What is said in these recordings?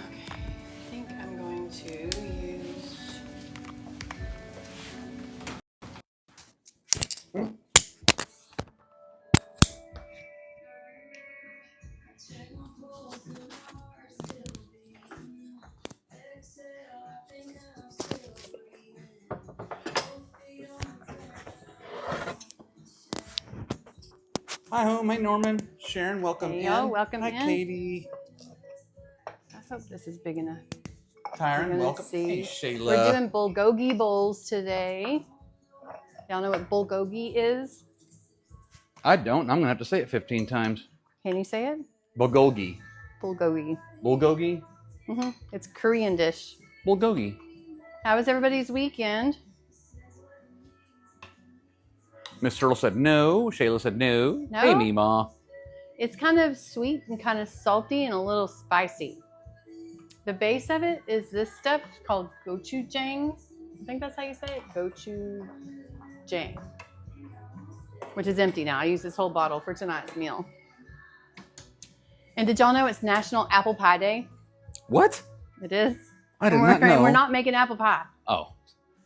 I think I'm going to use... Hi, home. Hi, Norman. Sharon, welcome in. Welcome in. Hi, Katie. I hope this is big enough. Tyron, welcome. See. Hey, Shayla. We're doing bulgogi bowls today. Y'all know what bulgogi is? I don't. I'm going to have to say it 15 times. Can you say it? Bulgogi. Bulgogi. Bulgogi? It's a Korean dish. Bulgogi. How was everybody's weekend? Miss Turtle said no. Shayla said no. No? Hey, Meemaw. It's kind of sweet and kind of salty and a little spicy. The base of it is this stuff called gochujang. I think that's how you say it. Gochujang. Which is empty now. I used this whole bottle for tonight's meal. And did y'all know it's National Apple Pie Day? What? It is. I did not know. And we're not making apple pie. Oh.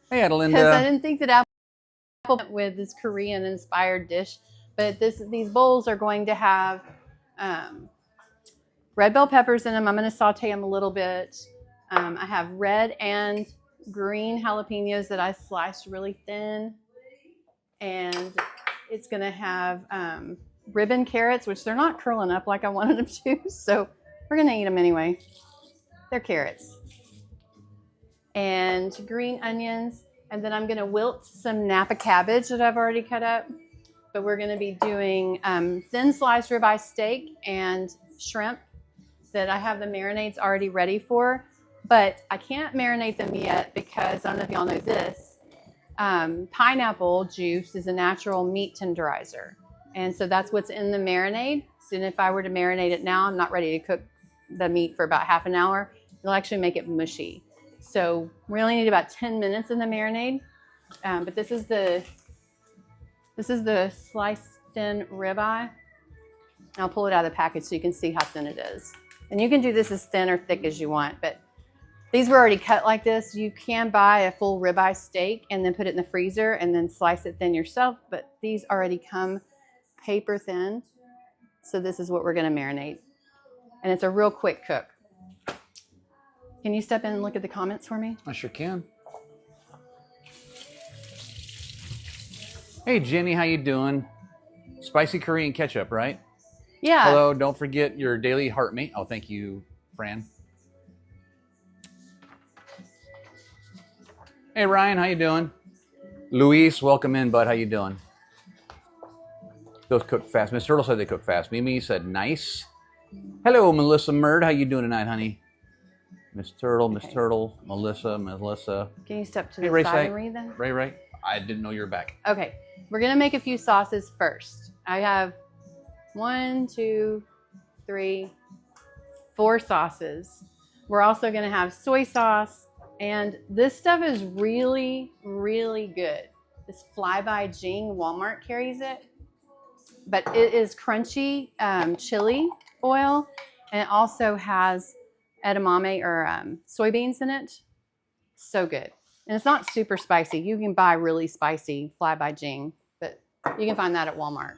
Hey, Adelinda. Because I didn't think that apple went with this Korean-inspired dish. But these bowls are going to have red bell peppers in them. I'm going to saute them a little bit. I have red and green jalapeños that I sliced really thin. And it's going to have ribbon carrots, which they're not curling up like I wanted them to. So we're going to eat them anyway. They're carrots. And green onions. And then I'm going to wilt some Napa cabbage that I've already cut up. But we're going to be doing thin sliced ribeye steak and shrimp that I have the marinades already ready for. But I can't marinate them yet because I don't know if y'all know this. Pineapple juice is a natural meat tenderizer. And so that's what's in the marinade. So if I were to marinate it now, I'm not ready to cook the meat for about half an hour. It'll actually make it mushy. So we only need about 10 minutes in the marinade. But this is the sliced thin ribeye. I'll pull it out of the package so you can see how thin it is. And you can do this as thin or thick as you want, but these were already cut like this. You can buy a full ribeye steak and then put it in the freezer and then slice it thin yourself, but these already come paper thin. So this is what we're gonna marinate. And it's a real quick cook. Can you step in and look at the comments for me? I sure can. Hey, Jenny, how you doing? Spicy Korean ketchup, right? Yeah. Hello, don't forget your daily heart mate. Oh, thank you, Fran. Hey, Ryan, how you doing? Luis, welcome in, bud. How you doing? Those cook fast. Miss Turtle said they cook fast. Mimi said nice. Hello, Melissa Murd. How you doing tonight, honey? Miss Turtle, Miss Turtle, Melissa. Can you step to the side and read that? Ray. I didn't know you were back. Okay, we're gonna make a few sauces first. I have 1, 2, 3, 4 sauces. We're also gonna have soy sauce, and this stuff is really, really good. This Flyby Jing, Walmart carries it, but it is crunchy chili oil, and it also has edamame or soybeans in it. So good. And it's not super spicy. You can buy really spicy Flyby Jing, but you can find that at Walmart.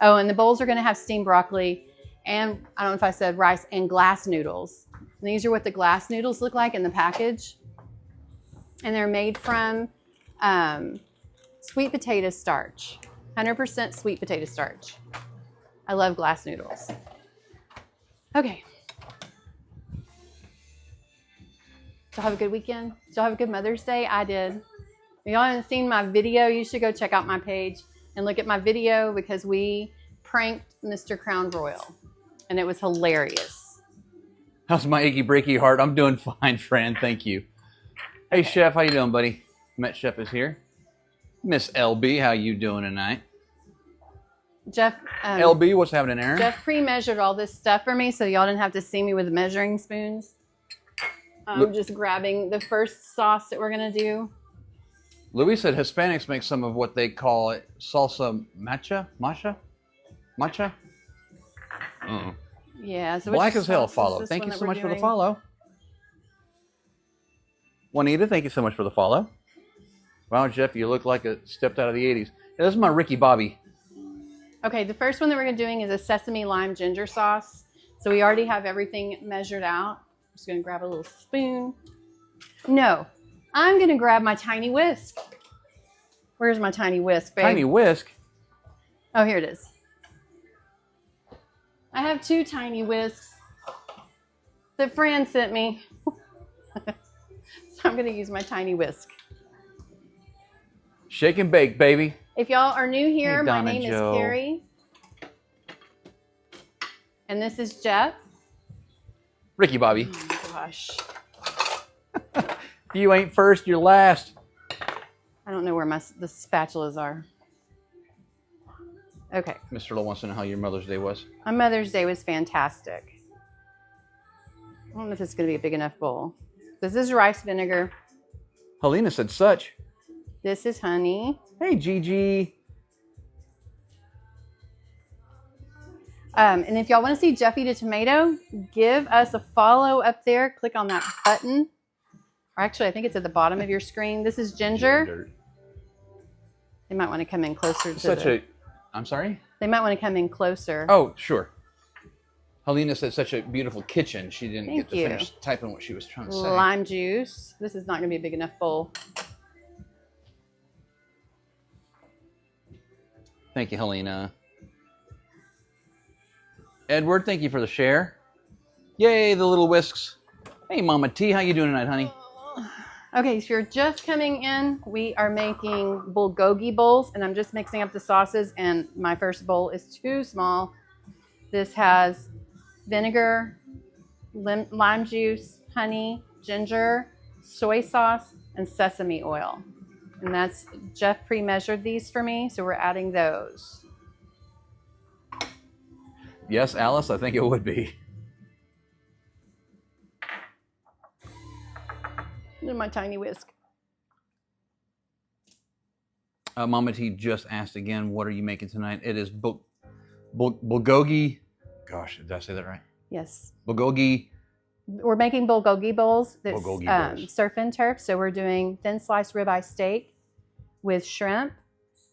Oh, and the bowls are going to have steamed broccoli and, I don't know if I said rice, and glass noodles. And these are what the glass noodles look like in the package. And they're made from sweet potato starch, 100% sweet potato starch. I love glass noodles. Okay. Did y'all have a good weekend? Did y'all have a good Mother's Day? I did. If y'all haven't seen my video, you should go check out my page and look at my video because we pranked Mr. Crown Royal and it was hilarious. How's my achy breaky heart? I'm doing fine, Fran. Thank you. Hey, Chef. How you doing, buddy? Met Chef is here. Miss LB, how you doing tonight? Jeff. LB, what's happening, Aaron? Jeff pre-measured all this stuff for me so y'all didn't have to see me with measuring spoons. I'm just grabbing the first sauce that we're going to do. Louis said Hispanics make some of what they call it salsa matcha? Yeah. So Black as hell follow. Thank you so much for the follow. Juanita, thank you so much for the follow. Wow, Jeff, you look like a stepped out of the 80s. Yeah, this is my Ricky Bobby. Okay, the first one that we're going to be doing is a sesame lime ginger sauce. So we already have everything measured out. I'm just going to grab a little spoon. No, I'm going to grab my tiny whisk. Where's my tiny whisk, babe? Tiny whisk? Oh, here it is. I have 2 tiny whisks that Fran sent me. So I'm going to use my tiny whisk. Shake and bake, baby. If y'all are new here, Hey, my Donna name Jo. is Carrie. And this is Jeff. Ricky Bobby. Oh my gosh. If you ain't first, you're last. I don't know where the spatulas are. Okay. Mr. Turtle wants to know how your Mother's Day was. My Mother's Day was fantastic. I don't know if it's going to be a big enough bowl. This is rice vinegar. Helena said such. This is honey. Hey, Gigi. And if y'all want to see Jeff eat a tomato, give us a follow up there. Click on that button. Or actually, I think it's at the bottom of your screen. This is ginger. They might want to come in closer to I'm sorry? They might want to come in closer. Oh, sure. Helena said such a beautiful kitchen. She didn't get to finish typing what she was trying to say. Lime juice. This is not going to be a big enough bowl. Thank you, Helena. Edward, thank you for the share. Yay, the little whisks. Hey, Mama T, how you doing tonight, honey? Okay, so you're just coming in. We are making bulgogi bowls, and I'm just mixing up the sauces, and my first bowl is too small. This has vinegar, lime juice, honey, ginger, soy sauce, and sesame oil. And that's, Jeff pre-measured these for me, so we're adding those. Yes, Alice, I think it would be. And my tiny whisk. Mama T just asked again, what are you making tonight? It is bulgogi. Gosh, did I say that right? Yes. Bulgogi. We're making bulgogi bowls. That's Bulgogi bowls. surf and turf. So we're doing thin sliced ribeye steak with shrimp.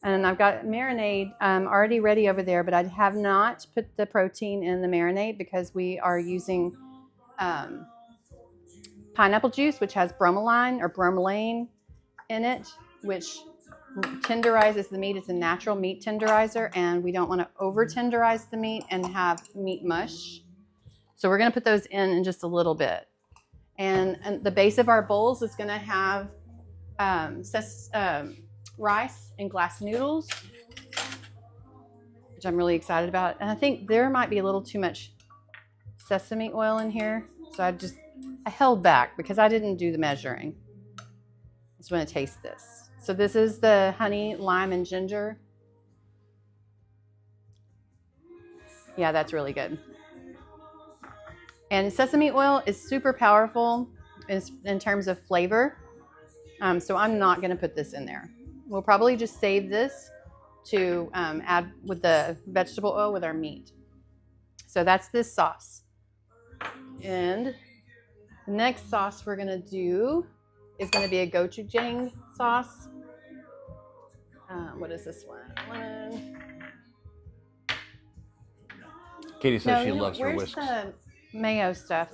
And I've got marinade already ready over there, but I have not put the protein in the marinade because we are using pineapple juice, which has bromelain or bromelain in it, which tenderizes the meat. It's a natural meat tenderizer, and we don't want to over tenderize the meat and have meat mush. So we're going to put those in just a little bit. And the base of our bowls is going to have rice and glass noodles, which I'm really excited about. And I think there might be a little too much sesame oil in here. So I held back because I didn't do the measuring. I just want to taste this. So this is the honey, lime, and ginger. Yeah, that's really good. And sesame oil is super powerful in terms of flavor. So I'm not going to put this in there. We'll probably just save this to add with the vegetable oil with our meat. So that's this sauce. And the next sauce we're going to do is going to be a gochujang sauce. What is this one? Katie says she loves her whisks. Where's the mayo stuff?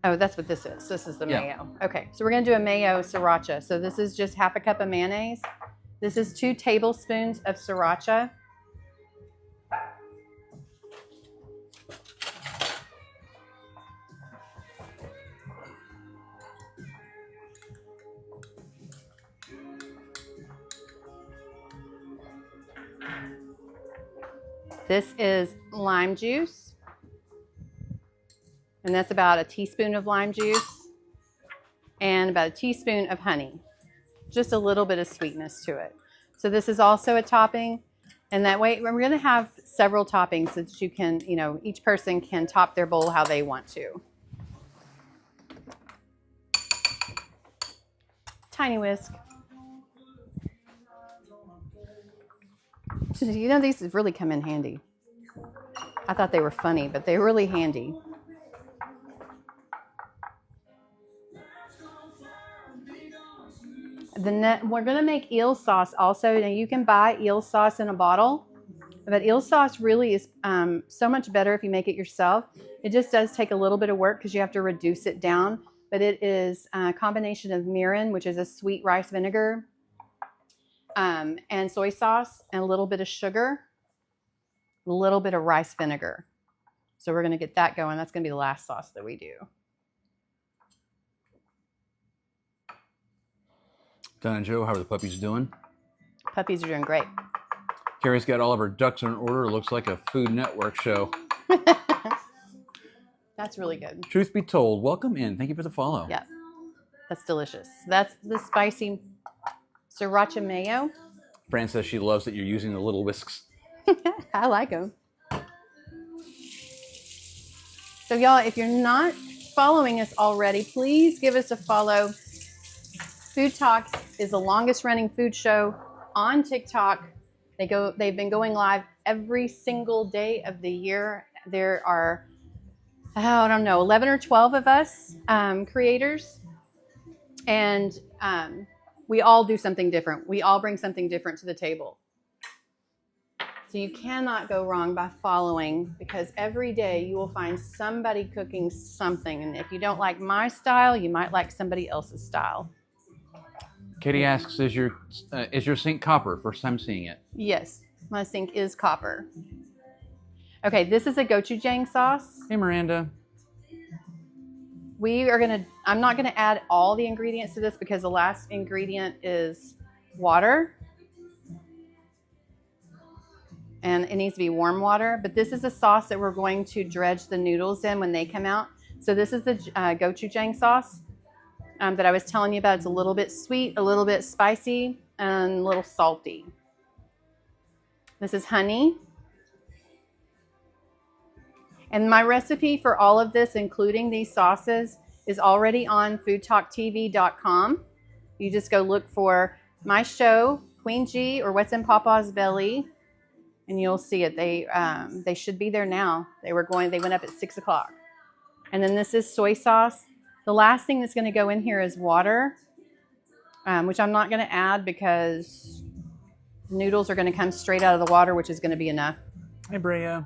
Oh, that's what this is. This is the mayo. Okay, so we're going to do a mayo sriracha. So this is just half a cup of mayonnaise. This is 2 tablespoons of sriracha. This is lime juice, and that's about a teaspoon of lime juice and about a teaspoon of honey. Just a little bit of sweetness to it. So this is also a topping, and that way we're going to have several toppings so that you can, each person can top their bowl how they want to. Tiny whisk. These really come in handy. I thought they were funny, but they're really handy. We're going to make eel sauce also. Now you can buy eel sauce in a bottle, but eel sauce really is so much better if you make it yourself. It just does take a little bit of work because you have to reduce it down, but it is a combination of mirin, which is a sweet rice vinegar, and soy sauce, and a little bit of sugar, a little bit of rice vinegar. So we're going to get that going. That's going to be the last sauce that we do. Don and Joe, how are the puppies doing? Puppies are doing great. Carrie's got all of her ducks in order. It looks like a Food Network show. That's really good. Truth be told, welcome in. Thank you for the follow. Yeah, that's delicious. That's the spicy sriracha mayo. Fran says she loves that you're using the little whisks. I like them. So y'all, if you're not following us already, please give us a follow. Food Talk is the longest running food show on TikTok. They've been going live every single day of the year. There are, I don't know, 11 or 12 of us creators, and we all do something different. We all bring something different to the table. So you cannot go wrong by following, because every day you will find somebody cooking something. And if you don't like my style, you might like somebody else's style. Katie asks, is your sink copper? First time seeing it. Yes, my sink is copper. Okay, this is a gochujang sauce. Hey, Miranda. I'm not gonna add all the ingredients to this because the last ingredient is water. And it needs to be warm water, but this is a sauce that we're going to dredge the noodles in when they come out. So this is the gochujang sauce that I was telling you about. It's a little bit sweet, a little bit spicy, and a little salty. This is honey. And my recipe for all of this, including these sauces, is already on FoodtokTV.com. You just go look for my show, Queen G, or What's in Paw Paw's Belly, and you'll see it. They should be there now. They went up at 6 o'clock. And then this is soy sauce. The last thing that's going to go in here is water, which I'm not going to add because the noodles are going to come straight out of the water, which is going to be enough. Hey, Brea.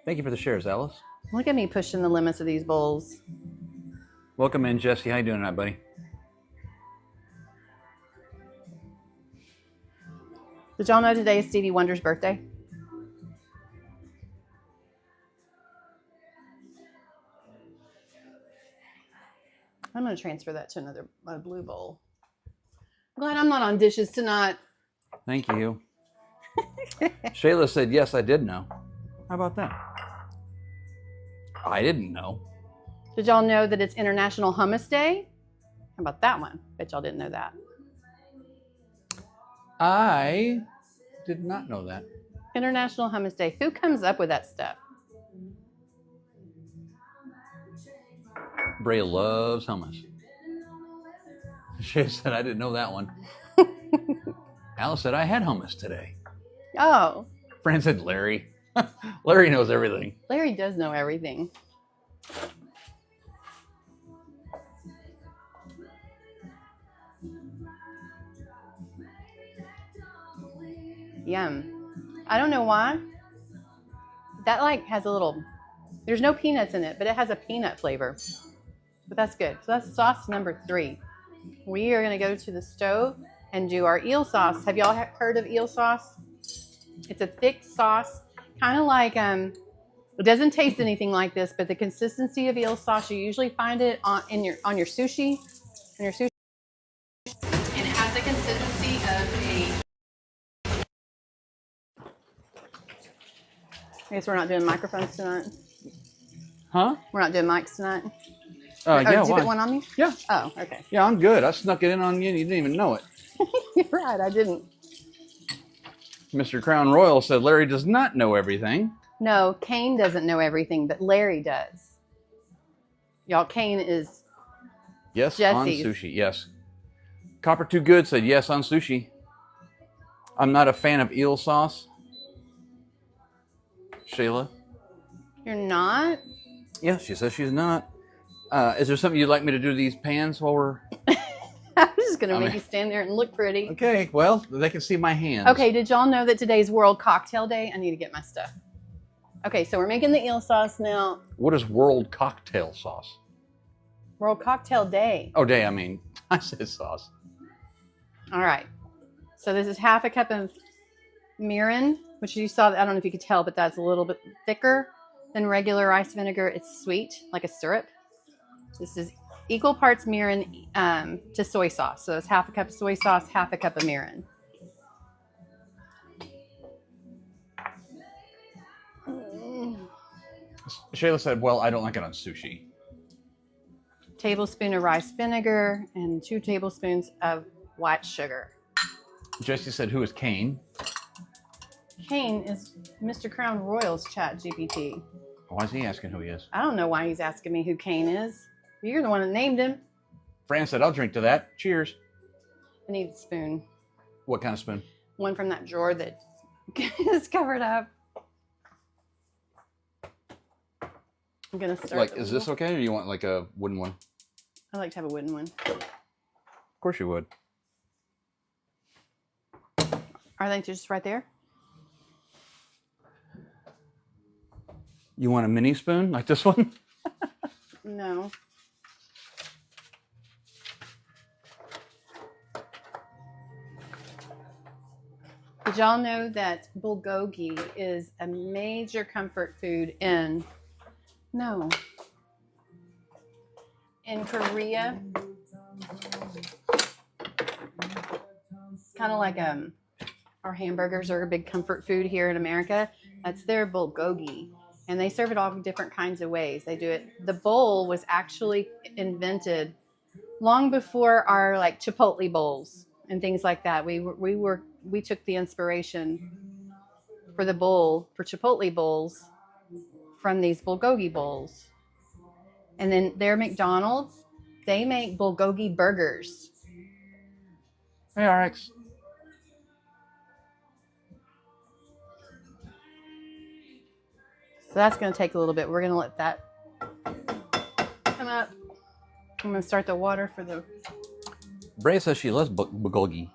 Thank you for the shares, Alice. Look at me pushing the limits of these bowls. Welcome in, Jesse. How you doing tonight, buddy? Did y'all know today is Stevie Wonder's birthday? I'm going to transfer that to another blue bowl. I'm glad I'm not on dishes tonight. Thank you. Shayla said, yes, I did know. How about that? I didn't know. Did y'all know that it's International Hummus Day? How about that one? Bet y'all didn't know that. I did not know that. International Hummus Day. Who comes up with that stuff? Brea loves hummus. She said, I didn't know that one. Alice said, I had hummus today. Oh. Fran said, Larry. Larry knows everything. Larry does know everything. Yum. I don't know why. That has a little, there's no peanuts in it, but it has a peanut flavor. But that's good. So that's sauce number 3. We are going to go to the stove and do our eel sauce. Have y'all heard of eel sauce? It's a thick sauce, kind of like, it doesn't taste anything like this, but the consistency of eel sauce, you usually find it on your sushi. And it has the consistency of I guess we're not doing microphones tonight. Huh? We're not doing mics tonight. Yeah, did you put one on me? Yeah. Oh, okay. Yeah, I'm good. I snuck it in on you and you didn't even know it. You're right, I didn't. Mr. Crown Royal said Larry does not know everything. No, Kane doesn't know everything, but Larry does. Y'all, Kane is Yes, Jesse's. on sushi, yes. Copper Too Good said yes on sushi. I'm not a fan of eel sauce. Shayla? You're not? Yeah, she says she's not. Is there something you'd like me to do to these pans while we're... I was just going to make you stand there and look pretty. Okay, well, they can see my hands. Okay, did y'all know that today's World Cocktail Day? I need to get my stuff. Okay, so we're making the eel sauce now. What is World Cocktail Sauce? World Cocktail Day. Oh, day, I mean, I said sauce. All right. So this is half a cup of mirin, which you saw, I don't know if you could tell, but that's a little bit thicker than regular rice vinegar. It's sweet, like a syrup. This is equal parts mirin to soy sauce. So it's half a cup of soy sauce, half a cup of mirin. Shayla said, well, I don't like it on sushi. Tablespoon of rice vinegar and 2 tablespoons of white sugar. Jesse said, who is Kane? Kane is Mr. Crown Royal's chat GPT. Why is he asking who he is? I don't know why he's asking me who Kane is. You're the one that named him. Fran said, I'll drink to that. Cheers. I need a spoon. What kind of spoon? One from that drawer that is covered up. I'm going to start. Like, is this okay, or you want like a wooden one? I like to have a wooden one. Of course you would. Are they just right there? You want a mini spoon like this one? No. Did y'all know that bulgogi is a major comfort food in Korea? It's kind of like our hamburgers are a big comfort food here in America. That's their bulgogi. And they serve it all different kinds of ways. They do it. The bowl was actually invented long before our like Chipotle bowls and things like that. We took the inspiration for the bowl, for Chipotle bowls, from these bulgogi bowls. And then their McDonald's, they make bulgogi burgers. Hey, RX. So that's going to take a little bit. We're going to let that come up. I'm going to start the water for the... Brea says she loves bulgogi.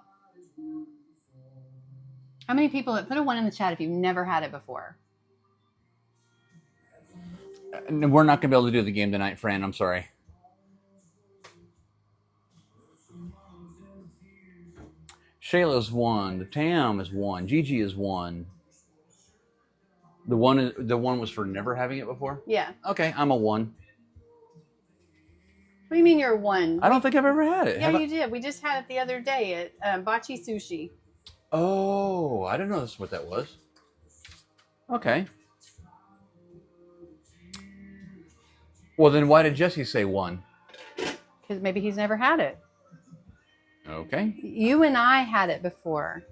How many people... Put a 1 in the chat if you've never had it before. We're not going to be able to do the game tonight, Fran. I'm sorry. Shayla's 1. The Tam is 1. Gigi is 1. The one was for never having it before? Yeah. Okay, I'm a 1. What do you mean you're 1? I don't think I've ever had it. Yeah, you did. We just had it the other day at Bachi Sushi. Oh, I didn't know this what that was. Okay. Well, then why did Jesse say 1? Because maybe he's never had it. Okay. You and I had it before.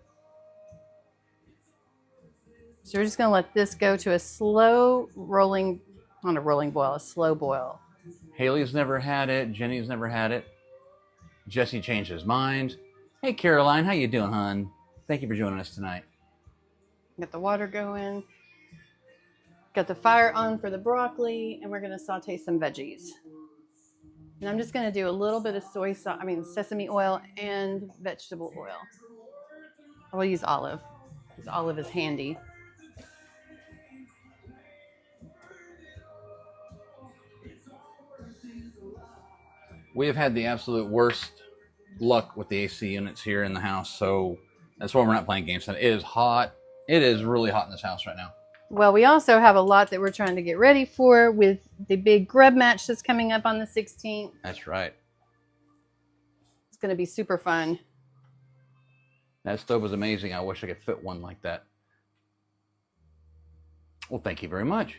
So we're just going to let this go to a slow rolling, not a rolling boil, a slow boil. Haley's never had it. Jenny's never had it. Jesse changed his mind. Hey, Caroline, how you doing, hon? Thank you for joining us tonight. Got the water going. Got the fire on for the broccoli, and we're going to saute some veggies. And I'm just going to do a little bit of sesame oil and vegetable oil. I will use olive, because olive is handy. We have had the absolute worst luck with the AC units here in the house, so that's why we're not playing games tonight. It is hot. It is really hot in this house right now. Well, we also have a lot that we're trying to get ready for with the big grub match that's coming up on the 16th. That's right. It's going to be super fun. That stove was amazing. I wish I could fit one like that. Well, thank you very much.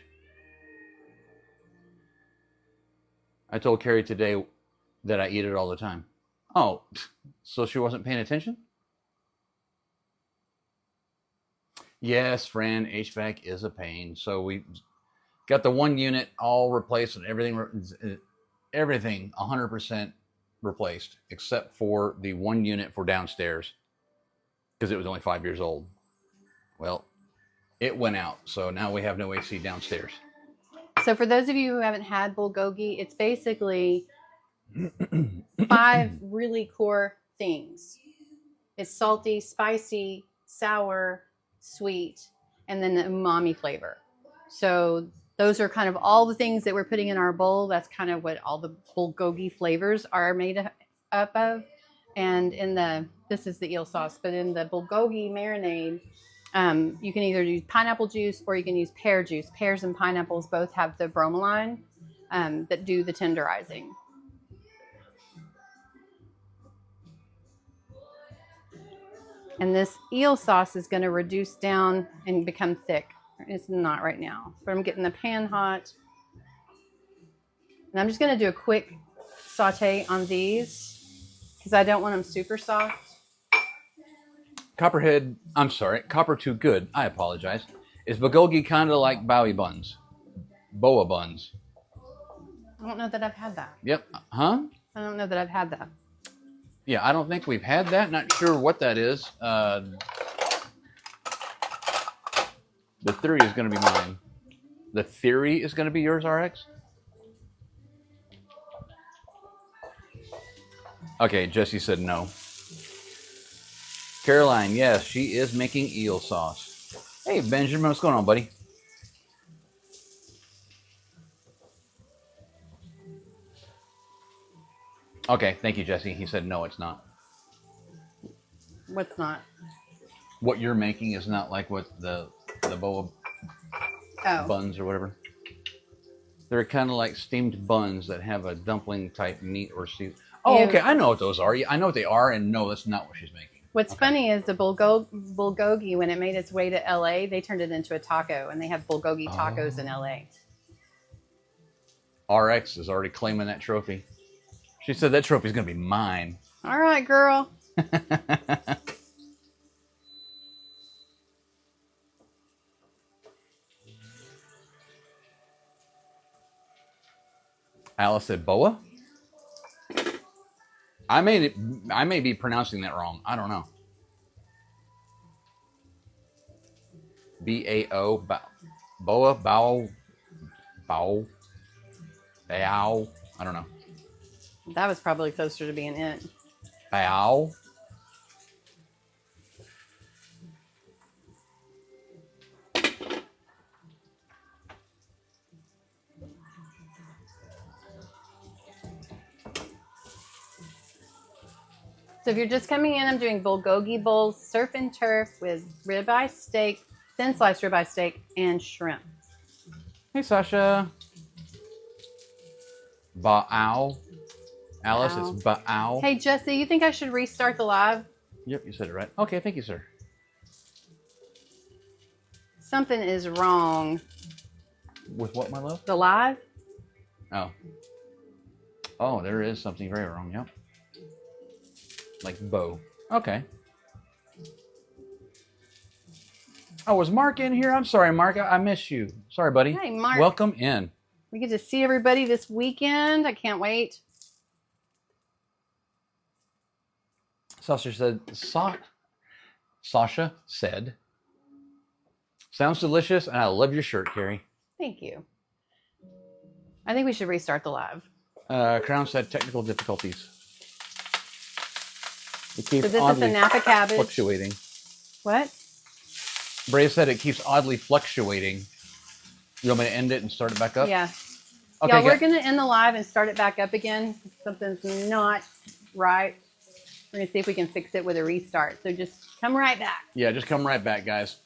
I told Carrie today that I eat it all the time. Oh, so she wasn't paying attention? Yes, Fran, HVAC is a pain. So we got the one unit all replaced and everything 100% replaced, except for the one unit for downstairs because it was only 5 years old. Well, it went out, so now we have no AC downstairs. So for those of you who haven't had bulgogi, it's basically 5 really core things. It's salty, spicy, sour, sweet, and then the umami flavor. So those are kind of all the things that we're putting in our bowl. That's kind of what all the bulgogi flavors are made up of. And in this is the eel sauce, but in the bulgogi marinade, you can either use pineapple juice or you can use pear juice. Pears and pineapples both have the bromelain that do the tenderizing. And this eel sauce is going to reduce down and become thick. It's not right now, but I'm getting the pan hot. And I'm just going to do a quick saute on these because I don't want them super soft. Copperhead, I'm sorry, Copper Too Good, I apologize. Is bulgogi kind of like bowie buns? Boa buns? I don't know that I've had that. Yep, huh? I don't know that I've had that. Yeah, I don't think we've had that. Not sure what that is. The theory is going to be mine. The theory is going to be yours, RX? Okay, Jesse said no. Caroline, yes, she is making eel sauce. Hey, Benjamin, what's going on, buddy? Okay, thank you, Jesse. He said no, it's not. What's not? What you're making is not like what the boa buns or whatever. They're kind of like steamed buns that have a dumpling type meat or soup. Oh, okay, I know what those are. I know what they are, and no, that's not what she's making. What's funny is the bulgogi, when it made its way to LA, they turned it into a taco, and they have bulgogi tacos in LA. RX is already claiming that trophy. She said that trophy's going to be mine. All right, girl. Alice said boa? I may be pronouncing that wrong. I don't know. B-A-O, boa, bow, bow, bow. I don't know. That was probably closer to being it. Bow. So if you're just coming in, I'm doing bulgogi bowls, surf and turf with ribeye steak, thin sliced ribeye steak, and shrimp. Hey, Sasha. Ba'ow. Alice, it's ba'ow. Hey, Jesse, you think I should restart the live? Yep, you said it right. Okay, thank you, sir. Something is wrong. With what, my love? The live? Oh. Oh, there is something very wrong, yep. Like bow. Okay. Oh, was Mark in here? I'm sorry, Mark. I miss you. Sorry, buddy. Hey, Mark. Welcome in. We get to see everybody this weekend. I can't wait. Sasha said, sounds delicious, and I love your shirt, Carrie. Thank you. I think we should restart the live. Crown said technical difficulties. It keeps So this is the Napa cabbage. Fluctuating. What? Bray said it keeps oddly fluctuating. You want me to end it and start it back up? Yeah. Okay, yeah, we're going to end the live and start it back up again. Something's not right. We're going to see if we can fix it with a restart. So just come right back. Yeah, just come right back, guys.